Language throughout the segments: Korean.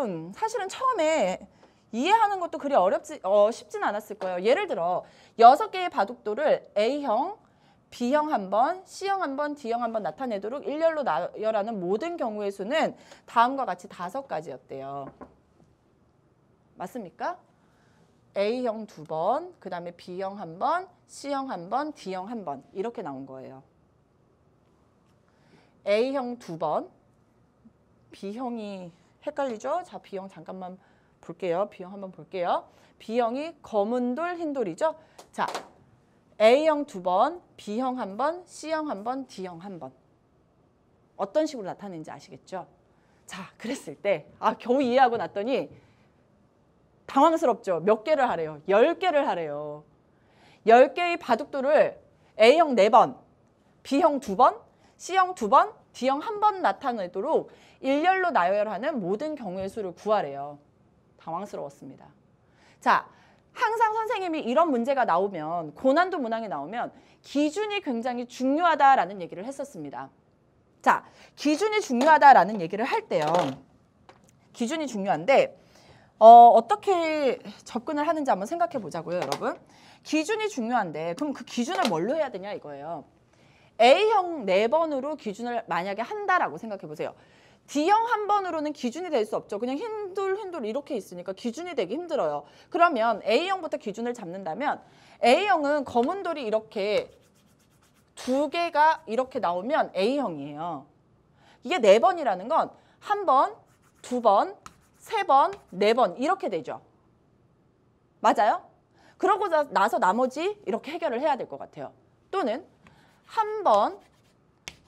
여러분 사실은 처음에 이해하는 것도 그리 쉽진 않았을 거예요. 예를 들어 6개의 바둑돌을 A형, B형 한 번, C형 한 번, D형 한 번 나타내도록 일렬로 나열하는 모든 경우의 수는 다음과 같이 5가지였대요. 맞습니까? A형 2번, 그 다음에 B형 한 번, C형 한 번, D형 한 번 이렇게 나온 거예요. A형 2번, B형이 헷갈리죠? 자, B형 잠깐만 볼게요. B형 한번 볼게요. B형이 검은 돌, 흰 돌이죠? 자, A형 2번, B형 한 번, C형 한 번, D형 한 번. 어떤 식으로 나타내는지 아시겠죠? 자, 그랬을 때 겨우 이해하고 났더니 당황스럽죠? 몇 개를 하래요? 10개를 하래요. 10개의 바둑돌을 A형 4번, B형 2번, C형 2번, D형 한 번 나타내도록 일렬로 나열하는 모든 경우의 수를 구하래요. 당황스러웠습니다. 자, 항상 선생님이 이런 문제가 나오면, 고난도 문항이 나오면 기준이 굉장히 중요하다라는 얘기를 했었습니다. 자, 기준이 중요하다라는 얘기를 할 때요. 기준이 중요한데 어떻게 접근을 하는지 한번 생각해 보자고요, 여러분. 기준이 중요한데 그럼 그 기준을 뭘로 해야 되냐 이거예요. A형 4번으로 기준을 만약에 한다라고 생각해 보세요. D형 한 번으로는 기준이 될 수 없죠. 그냥 흰돌 이렇게 있으니까 기준이 되기 힘들어요. 그러면 A형부터 기준을 잡는다면 A형은 검은 돌이 이렇게 2개가 이렇게 나오면 A형이에요. 이게 4번이라는 건 1번, 2번, 3번, 4번 이렇게 되죠. 맞아요? 그러고 나서 나머지 이렇게 해결을 해야 될 것 같아요. 또는 1번,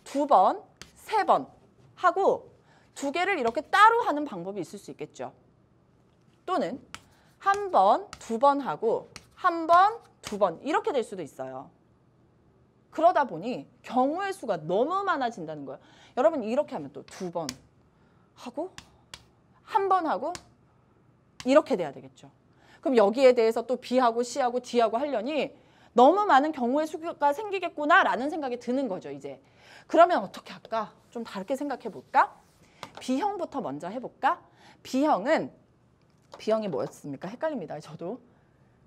2번, 3번 하고 2개를 이렇게 따로 하는 방법이 있을 수 있겠죠. 또는 1번, 2번 하고 1번, 2번 이렇게 될 수도 있어요. 그러다 보니 경우의 수가 너무 많아진다는 거예요. 여러분 이렇게 하면 또 2번 하고 1번 하고 이렇게 돼야 되겠죠. 그럼 여기에 대해서 또 B하고 C하고 D하고 하려니 너무 많은 경우의 수가 생기겠구나라는 생각이 드는 거죠, 이제. 그러면 어떻게 할까? 좀 다르게 생각해 볼까? B형부터 먼저 해볼까? B형이 뭐였습니까? 헷갈립니다, 저도.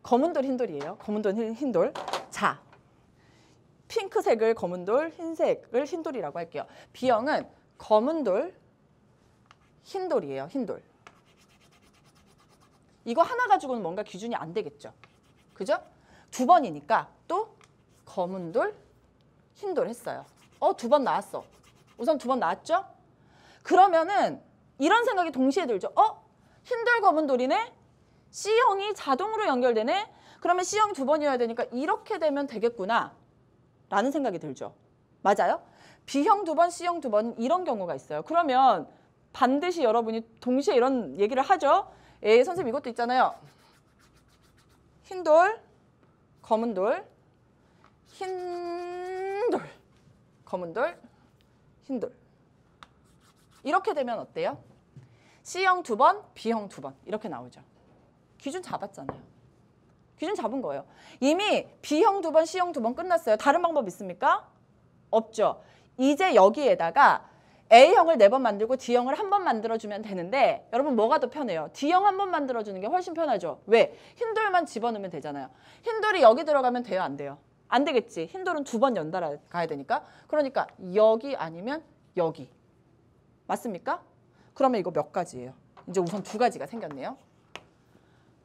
검은 돌, 흰 돌이에요. 검은 돌, 흰 돌. 자, 핑크색을 검은 돌, 흰색을 흰 돌이라고 할게요. B형은 검은 돌, 흰 돌이에요, 흰 돌. 이거 하나 가지고는 뭔가 기준이 안 되겠죠. 그죠? 2번이니까 또 검은 돌, 흰 돌 했어요. 2번 나왔어. 우선 2번 나왔죠? 그러면은 이런 생각이 동시에 들죠. 흰 돌, 검은 돌이네? C형이 자동으로 연결되네? 그러면 C형 2번이어야 되니까 이렇게 되면 되겠구나 라는 생각이 들죠. 맞아요? B형 2번, C형 2번 이런 경우가 있어요. 그러면 반드시 여러분이 동시에 이런 얘기를 하죠. 선생님 이것도 있잖아요. 흰 돌, 검은 돌, 흰 돌, 검은 돌, 흰 돌. 이렇게 되면 어때요? C형 2번, B형 2번 이렇게 나오죠. 기준 잡았잖아요. 기준 잡은 거예요. 이미 B형 2번, C형 2번 끝났어요. 다른 방법 있습니까? 없죠. 이제 여기에다가 A형을 4번 만들고 D형을 1번 만들어주면 되는데 여러분 뭐가 더 편해요? D형 1번 만들어주는 게 훨씬 편하죠. 왜? 흰돌만 집어넣으면 되잖아요. 흰돌이 여기 들어가면 돼요? 안 돼요? 안 되겠지. 흰돌은 2번 연달아 가야 되니까. 그러니까 여기 아니면 여기. 맞습니까? 그러면 이거 몇 가지예요? 이제 우선 2가지가 생겼네요.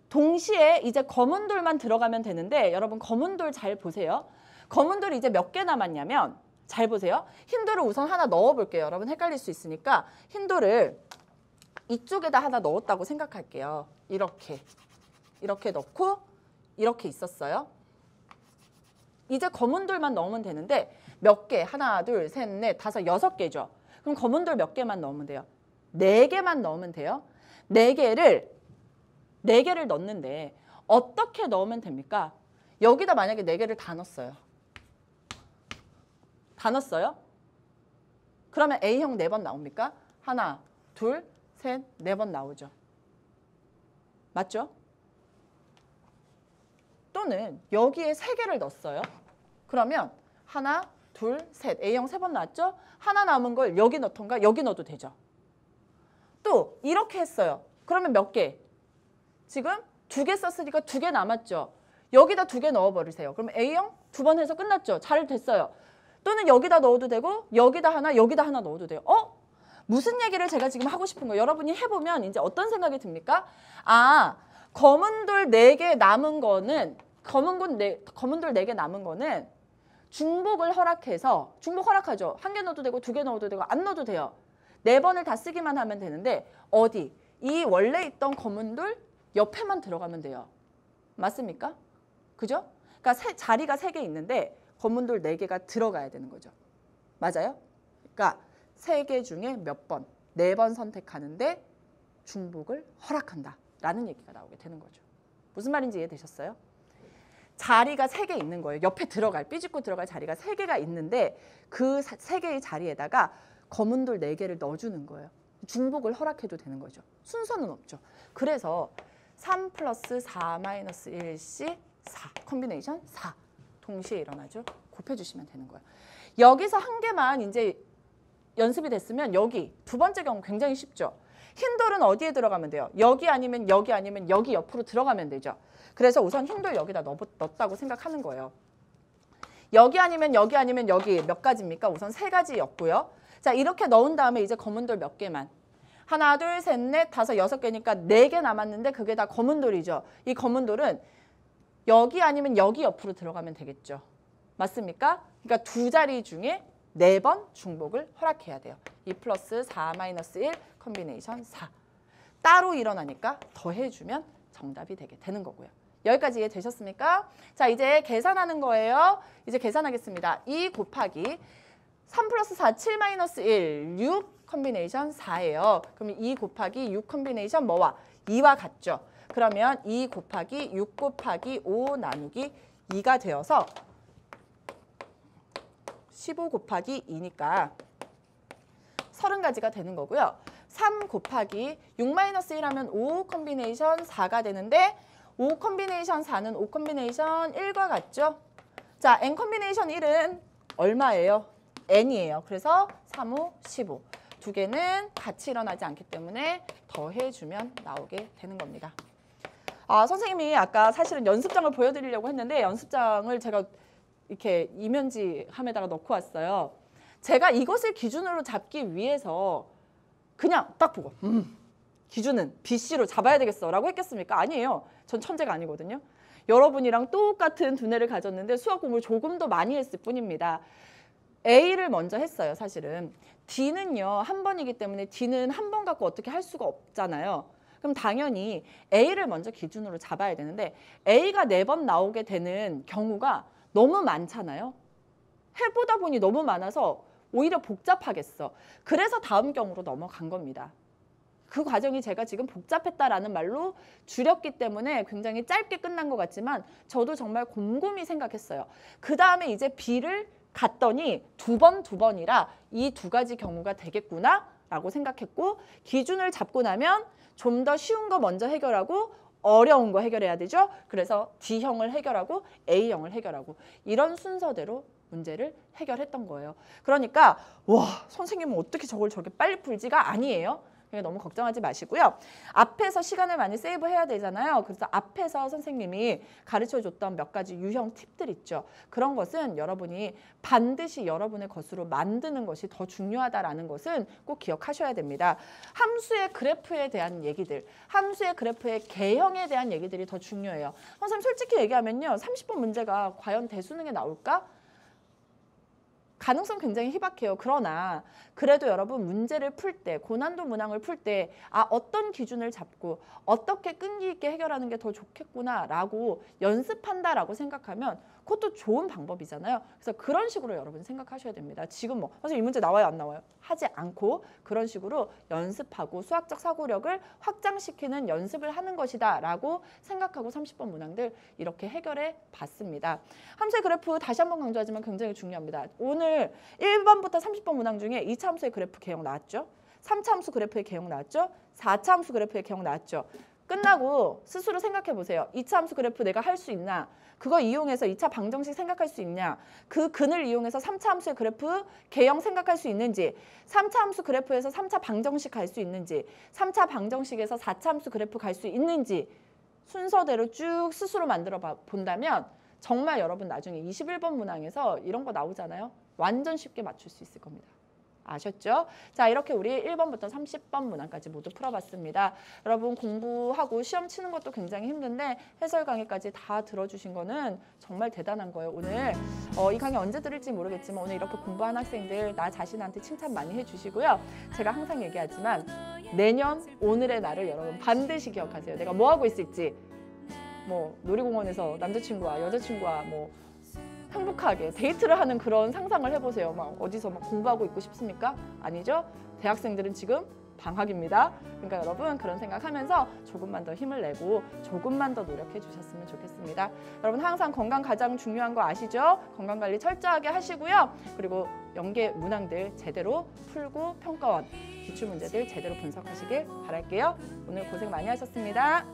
동시에 이제 검은 돌만 들어가면 되는데 여러분 검은 돌 잘 보세요. 검은 돌이 이제 몇 개 남았냐면 잘 보세요. 흰 돌을 우선 하나 넣어볼게요. 여러분 헷갈릴 수 있으니까 흰 돌을 이쪽에다 하나 넣었다고 생각할게요. 이렇게 넣고 이렇게 있었어요. 이제 검은 돌만 넣으면 되는데 몇 개? 하나, 둘, 셋, 넷, 다섯, 6개죠. 그럼 검은 돌 몇 개만 넣으면 돼요? 4개만 넣으면 돼요. 4개를 넣는데 어떻게 넣으면 됩니까? 여기다 만약에 4개를 다 넣었어요. 다 넣었어요? 그러면 A형 4번 나옵니까? 하나, 둘, 셋, 4번 나오죠. 맞죠? 또는 여기에 3개를 넣었어요. 그러면 하나, 둘, 셋. A형 3번 나왔죠? 하나 남은 걸 여기 넣던가 여기 넣어도 되죠. 또 이렇게 했어요. 그러면 몇 개? 지금 2개 썼으니까 2개 남았죠. 여기다 2개 넣어버리세요. 그럼 A형 2번 해서 끝났죠. 잘 됐어요. 또는 여기다 넣어도 되고 여기다 하나 넣어도 돼요. 무슨 얘기를 제가 지금 하고 싶은 거예요? 여러분이 해보면 이제 어떤 생각이 듭니까? 아, 검은 돌 4개 남은 거는 검은 돌 4개 남은 거는 중복을 허락해서 중복 허락하죠. 1개 넣어도 되고 2개 넣어도 되고 안 넣어도 돼요. 4번을 다 쓰기만 하면 되는데 어디? 이 원래 있던 검은 돌 옆에만 들어가면 돼요. 맞습니까? 그죠? 그러니까 자리가 3개 있는데 검은 돌 4개가 들어가야 되는 거죠. 맞아요? 그러니까 3개 중에 몇 번? 4번 선택하는데 중복을 허락한다 라는 얘기가 나오게 되는 거죠. 무슨 말인지 이해되셨어요? 자리가 3개 있는 거예요. 옆에 삐집고 들어갈 자리가 3개가 있는데 그 3개의 자리에다가 검은 돌 4개를 넣어주는 거예요. 중복을 허락해도 되는 거죠. 순서는 없죠. 그래서 3 플러스 4 마이너스 1C 4 콤비네이션 4 동시에 일어나죠. 곱해주시면 되는 거예요. 여기서 한 개만 이제 연습이 됐으면 여기 두 번째 경우 굉장히 쉽죠. 흰 돌은 어디에 들어가면 돼요? 여기 아니면 여기 아니면 여기 옆으로 들어가면 되죠. 그래서 우선 흰 돌 여기다 넣었다고 생각하는 거예요. 여기 아니면 여기 아니면 여기 몇 가지입니까? 우선 3가지였고요. 자, 이렇게 넣은 다음에 이제 검은 돌 몇 개만. 하나, 둘, 셋, 넷, 다섯, 6개니까 4개 남았는데 그게 다 검은 돌이죠. 이 검은 돌은 여기 아니면 여기 옆으로 들어가면 되겠죠. 맞습니까? 그러니까 2자리 중에 4번 중복을 허락해야 돼요. 2 플러스 4 마이너스 1 콤비네이션 4. 따로 일어나니까 더해주면 정답이 되는 거고요. 여기까지 이해되셨습니까? 자, 이제 계산하는 거예요. 이제 계산하겠습니다. 2 곱하기 3 플러스 4, 7 마이너스 1, 6 콤비네이션 4예요. 그럼 2 곱하기 6 콤비네이션 뭐와? 2와 같죠. 그러면 2 곱하기 6 곱하기 5 나누기 2가 되어서 15 곱하기 2니까 30가지가 되는 거고요. 3 곱하기 6 마이너스 1 하면 5 콤비네이션 4가 되는데 5 콤비네이션 4는 5 콤비네이션 1과 같죠? 자, n 콤비네이션 1은 얼마예요? n이에요. 그래서 3, 5, 15. 두 개는 같이 일어나지 않기 때문에 더해주면 나오게 되는 겁니다. 아, 선생님이 아까 사실은 연습장을 보여드리려고 했는데 연습장을 제가 이렇게 이면지함에다가 넣고 왔어요. 제가 이것을 기준으로 잡기 위해서 그냥 딱 보고 기준은 BC로 잡아야 되겠어 라고 했겠습니까? 아니에요. 전 천재가 아니거든요. 여러분이랑 똑같은 두뇌를 가졌는데 수학 공부를 조금 더 많이 했을 뿐입니다. A를 먼저 했어요. 사실은 D는요 한 번이기 때문에 D는 한 번 갖고 어떻게 할 수가 없잖아요. 그럼 당연히 A를 먼저 기준으로 잡아야 되는데 A가 4번 나오게 되는 경우가 너무 많잖아요. 해보다 보니 너무 많아서 오히려 복잡하겠어. 그래서 다음 경우로 넘어간 겁니다. 그 과정이 제가 지금 복잡했다라는 말로 줄였기 때문에 굉장히 짧게 끝난 것 같지만 저도 정말 곰곰이 생각했어요. 그 다음에 이제 B를 갔더니 두 번이라 이 2가지 경우가 되겠구나 라고 생각했고 기준을 잡고 나면 좀 더 쉬운 거 먼저 해결하고 어려운 거 해결해야 되죠. 그래서 D형을 해결하고 A형을 해결하고 이런 순서대로 문제를 해결했던 거예요. 그러니까 와 선생님은 어떻게 저걸 저렇게 빨리 풀지가 아니에요. 그러니까 너무 걱정하지 마시고요. 앞에서 시간을 많이 세이브해야 되잖아요. 그래서 앞에서 선생님이 가르쳐줬던 몇 가지 유형 팁들 있죠. 그런 것은 여러분이 반드시 여러분의 것으로 만드는 것이 더 중요하다라는 것은 꼭 기억하셔야 됩니다. 함수의 그래프에 대한 얘기들, 함수의 그래프의 개형에 대한 얘기들이 더 중요해요. 선생님 솔직히 얘기하면요. 30번 문제가 과연 대수능에 나올까? 가능성 굉장히 희박해요. 그러나 그래도 여러분 문제를 풀 때, 고난도 문항을 풀 때 어떤 기준을 잡고 어떻게 끈기 있게 해결하는 게 더 좋겠구나라고 연습한다라고 생각하면 그것도 좋은 방법이잖아요. 그래서 그런 식으로 여러분 생각하셔야 됩니다. 지금 뭐 선생님 이 문제 나와요 안 나와요? 하지 않고 그런 식으로 연습하고 수학적 사고력을 확장시키는 연습을 하는 것이다 라고 생각하고 30번 문항들 이렇게 해결해 봤습니다. 함수의 그래프 다시 한번 강조하지만 굉장히 중요합니다. 오늘 1번부터 30번 문항 중에 2차 함수의 그래프 개형 나왔죠? 3차 함수 그래프의 개형 나왔죠? 4차 함수 그래프의 개형 나왔죠? 끝나고 스스로 생각해 보세요. 2차 함수 그래프 내가 할 수 있나? 그거 이용해서 2차 방정식 생각할 수 있냐? 그 근을 이용해서 3차 함수의 그래프 개형 생각할 수 있는지, 3차 함수 그래프에서 3차 방정식 갈 수 있는지, 3차 방정식에서 4차 함수 그래프 갈 수 있는지 순서대로 쭉 스스로 만들어 본다면 정말 여러분 나중에 21번 문항에서 이런 거 나오잖아요. 완전 쉽게 맞출 수 있을 겁니다. 아셨죠? 자, 이렇게 우리 1번부터 30번 문항까지 모두 풀어봤습니다. 여러분 공부하고 시험 치는 것도 굉장히 힘든데 해설 강의까지 다 들어주신 거는 정말 대단한 거예요. 오늘 이 강의 언제 들을지 모르겠지만 오늘 이렇게 공부한 학생들 나 자신한테 칭찬 많이 해주시고요. 제가 항상 얘기하지만 내년 오늘의 나를 여러분 반드시 기억하세요. 내가 뭐 하고 있을지, 뭐 놀이공원에서 남자친구와 여자친구와 뭐 행복하게 데이트를 하는 그런 상상을 해보세요. 막 어디서 막 공부하고 있고 싶습니까? 아니죠? 대학생들은 지금 방학입니다. 그러니까 여러분 그런 생각하면서 조금만 더 힘을 내고 조금만 더 노력해 주셨으면 좋겠습니다. 여러분 항상 건강 가장 중요한 거 아시죠? 건강관리 철저하게 하시고요. 그리고 연계 문항들 제대로 풀고 평가원, 기출문제들 제대로 분석하시길 바랄게요. 오늘 고생 많이 하셨습니다.